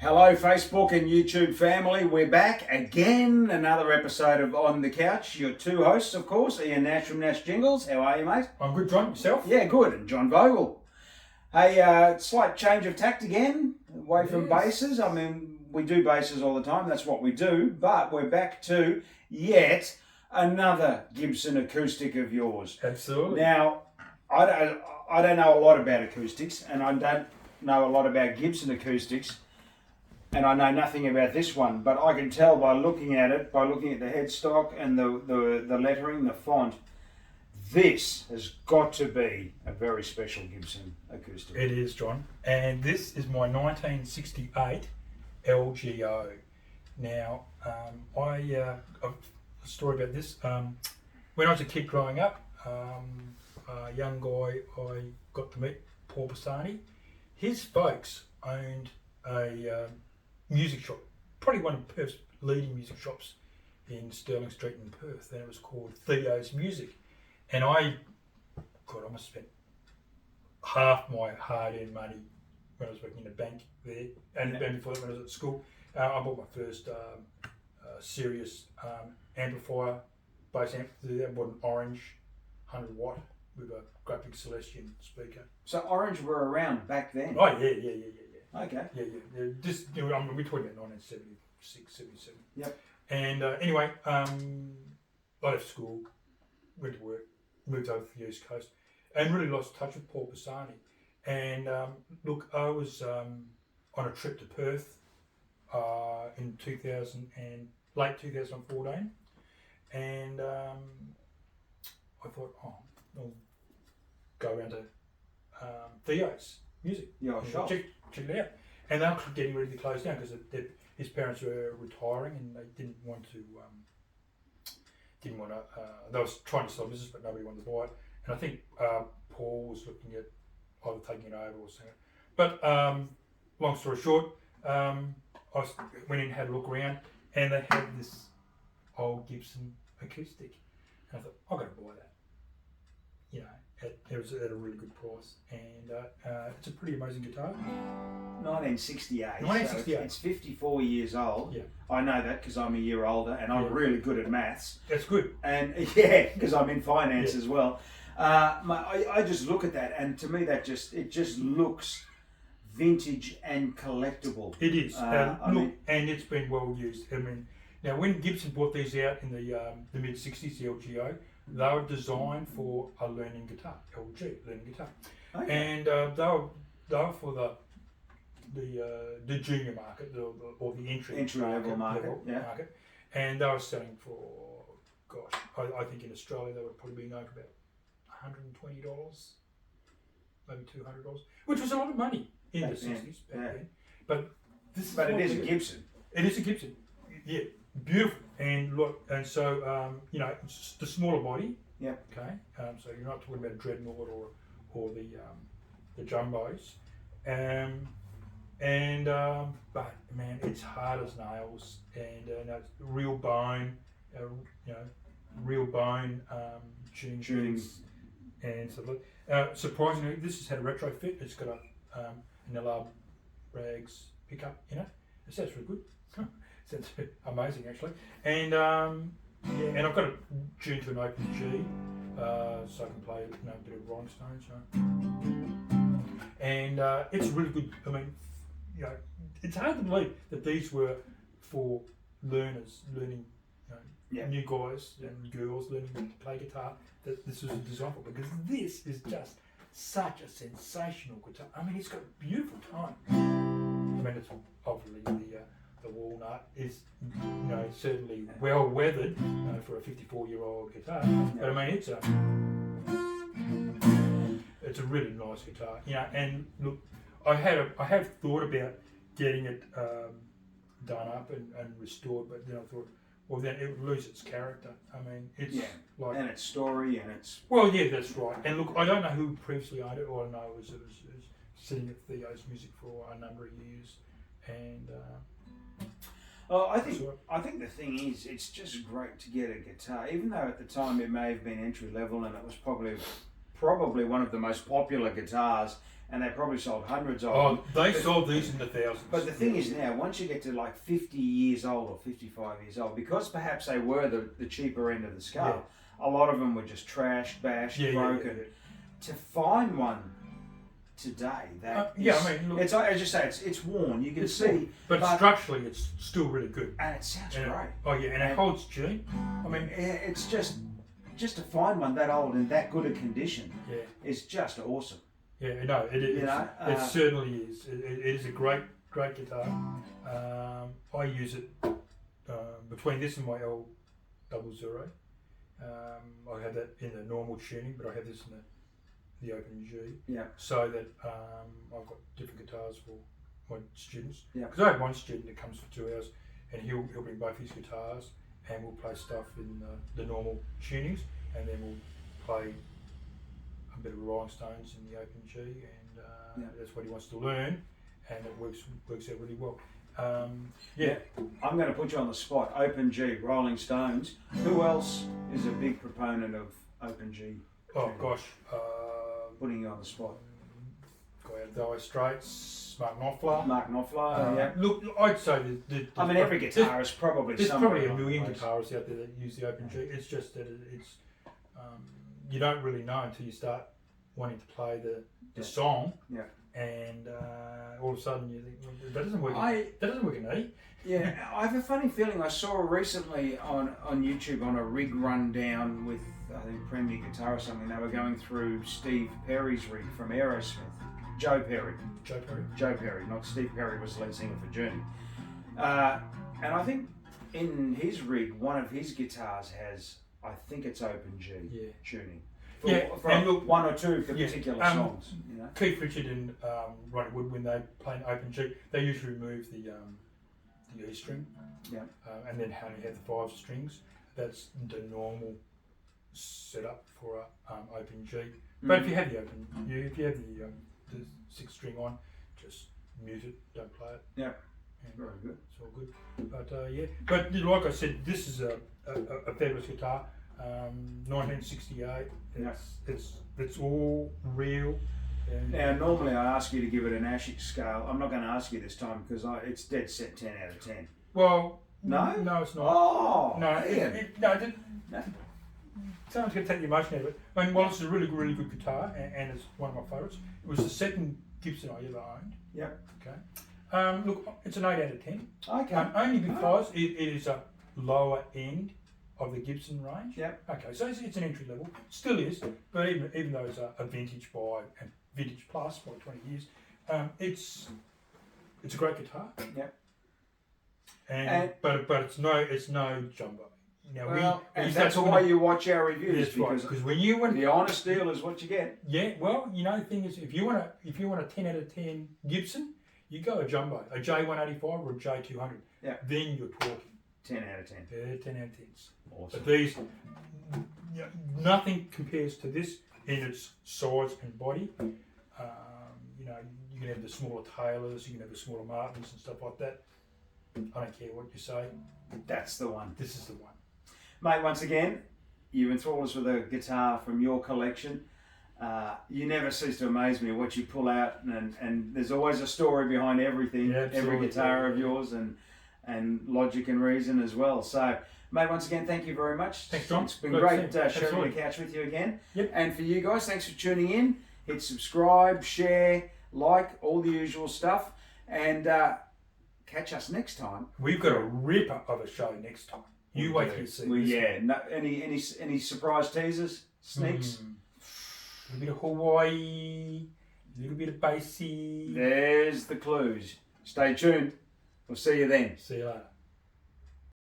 Hello Facebook and YouTube family, we're back again, another episode of On the Couch. Your two hosts, of course, Ian Nash from Nash Jingles. How are you, mate? I'm good, John. Yourself? Yeah, good. And John Vogel. Hey, slight change of tact again, away from basses. I mean, we do basses all the time, that's what we do, but we're back to yet another Gibson acoustic of yours. Absolutely. Now, I don't know a lot about acoustics, and I don't know a lot about Gibson acoustics. And I know nothing about this one, but I can tell by looking at it, by looking at the headstock and the lettering, the font, this has got to be a very special Gibson acoustic. It is, John. And this is my 1968 LG-0. Now, a story about this. When I was a kid growing up, a young guy I got to meet, Paul Bassani, his folks owned a music shop, probably one of Perth's leading music shops in Stirling Street in Perth, and it was called Theo's Music. And I must have spent half my hard-earned money when I was working in a bank there, and before that when I was at school. I bought my first serious amplifier, bass amplifier. I bought an orange 100 watt with a great big Celestion speaker. So orange were around back then? Oh yeah. Okay. Yeah. Just, we're talking about 1976, 77. Yep. And anyway, I left school, went to work, moved over to the East Coast, and really lost touch with Paul Bassani. And look, I was on a trip to Perth in late 2014, and I thought, I'll go around to Theo's Music. Yeah, sure. Check it out. And they were getting ready to close down because his parents were retiring and they didn't want to. They were trying to sell business, but nobody wanted to buy it. And I think Paul was looking at either taking it over or something. But long story short, I went in and had a look around, and they had this old Gibson acoustic, and I thought, I've got to buy that. You know, it was at a really good price, and it's a pretty amazing guitar. 1968. 1968. So it's 54 years old. Yeah. I know that because I'm a year older and I'm really good at maths. That's good. And yeah, because I'm in finance as well. I just look at that, and to me that it just looks vintage and collectible. It is. And it's been well used. I mean, now when Gibson brought these out in the mid '60s, the LG-0, they were designed for a learning guitar, learning guitar, and they were for the junior market or the entry level market, market, and they were selling for, I think in Australia they were probably being known for about $120, maybe $200, which was a lot of money in the '60s back then. But it is a Gibson. It is a Gibson, yeah. Beautiful, and look, and so it's the smaller body. Yeah. Okay. So you're not talking about a dreadnought or the jumbos, but man, it's hard as nails, and it's real bone, real bone tunings, and so surprisingly, this has had a retrofit. It's got an LR Brags pickup in it. It sounds really good. Sounds amazing actually, and and I've got it tuned to an open G, so I can play a bit of Rolling Stones, and it's really good. I mean, it's hard to believe that these were for learners, learning, new guys and girls learning to play guitar. That this was designed for, because this is just such a sensational guitar. I mean, it's got a beautiful tone. I mean, it's obviously the walnut is, certainly well weathered for a 54-year-old guitar. But I mean, it's a really nice guitar. And look, I have thought about getting it done up and restored, but then I thought, well, then it would lose its character. I mean, it's and its story, and its... Well, yeah, that's right. And look, I don't know who previously owned it. All I know is it was sitting at Theo's Music for a number of years, and. I think the thing is, it's just great to get a guitar, even though at the time it may have been entry level, and it was probably one of the most popular guitars and they probably sold hundreds of them. Oh, they sold these in the thousands. But the thing is now, once you get to like 50 years old or 55 years old, because perhaps they were the cheaper end of the scale, a lot of them were just trashed, bashed, broken. To find one today, that I mean, look, it's as you say, it's worn. You can see, but structurally, it's still really good, and it sounds great. Oh yeah, and it holds tune. I mean, it's just to find one that old in that good a condition. Is just awesome. Yeah, no, it is. It certainly is. It is a great guitar. I use it between this and my L-00. I have that in the normal tuning, but I have this in the Open G. Yeah. So that I've got different guitars for my students. Yeah. Because I have one student that comes for 2 hours, and he'll bring both his guitars, and we'll play stuff in the normal tunings, and then we'll play a bit of Rolling Stones in the Open G, and that's what he wants to learn, and it works out really well. I'm going to put you on the spot. Open G, Rolling Stones. Who else is a big proponent of Open G? Oh gosh, putting you on the spot. Go out of Dire Straits, Mark Knopfler. Mark Knopfler, yeah. Look, I'd say I mean, every guitarist probably. There's probably a million guitarists out there that use the Open G. It's just that it's you don't really know until you start wanting to play the song. Yeah. And all of a sudden you think, well, that doesn't work. That doesn't work in E. Yeah, I have a funny feeling. I saw recently on YouTube on a rig rundown with I think Premier Guitar or something. They were going through Steve Perry's rig from Aerosmith. Joe Perry, not Steve Perry was the lead singer for Journey. And I think in his rig, one of his guitars has, I think it's Open G tuning. For and look, one or two of the particular songs. You know? Keith Richard and Ronnie Wood, when they play an Open G, they usually remove the E string, and then only have the 5 strings. That's the normal setup for an Open G. But if you have the if you have the 6 string on, just mute it, don't play it. Yeah, and very good. It's all good. But but like I said, this is a fabulous guitar. 1968. It's all real. Now, normally I ask you to give it a Nash scale. I'm not going to ask you this time because it's dead set 10 out of 10. Well, no, it's not. Oh, no, no. Someone's going to take the emotion out of it. I mean, well, it's a really, really good guitar, and it's one of my favourites. It was the second Gibson I ever owned. Yep. Okay. Look, it's an 8 out of 10. Okay. Only because it is a lower end of the Gibson range. Yep. Okay, so it's an entry level. Still is, but even though it's a vintage buy and vintage plus by 20 years, it's a great guitar. Yep. And but it's no jumbo. Now and that's why you watch our reviews, because when you want the honest deal is what you get. Yeah, well, the thing is, if you want a 10 out of 10 Gibson, you go a jumbo, a J185 or a J200. Yeah. Then you're talking 10 out of 10. Yeah, 10 out of 10s. Awesome. But these, nothing compares to this in its size and body. You can have the smaller Taylors, you can have the smaller Martins and stuff like that. I don't care what you say. That's the one. This is the one. Mate, once again, you enthrall us with a guitar from your collection. You never cease to amaze me what you pull out, and there's always a story behind everything, every guitar of yours, and logic and reason as well. So, mate, once again, thank you very much. Thanks, John. It's been great sharing the couch with you again. Yep. And for you guys, thanks for tuning in. Hit subscribe, share, like, all the usual stuff, and catch us next time. We've got a ripper of a show next time. You wait till you see this. No, any surprise teasers, sneaks? A little bit of Hawaii, a little bit of bassy. There's the clues. Stay tuned. We'll see you then. See you later.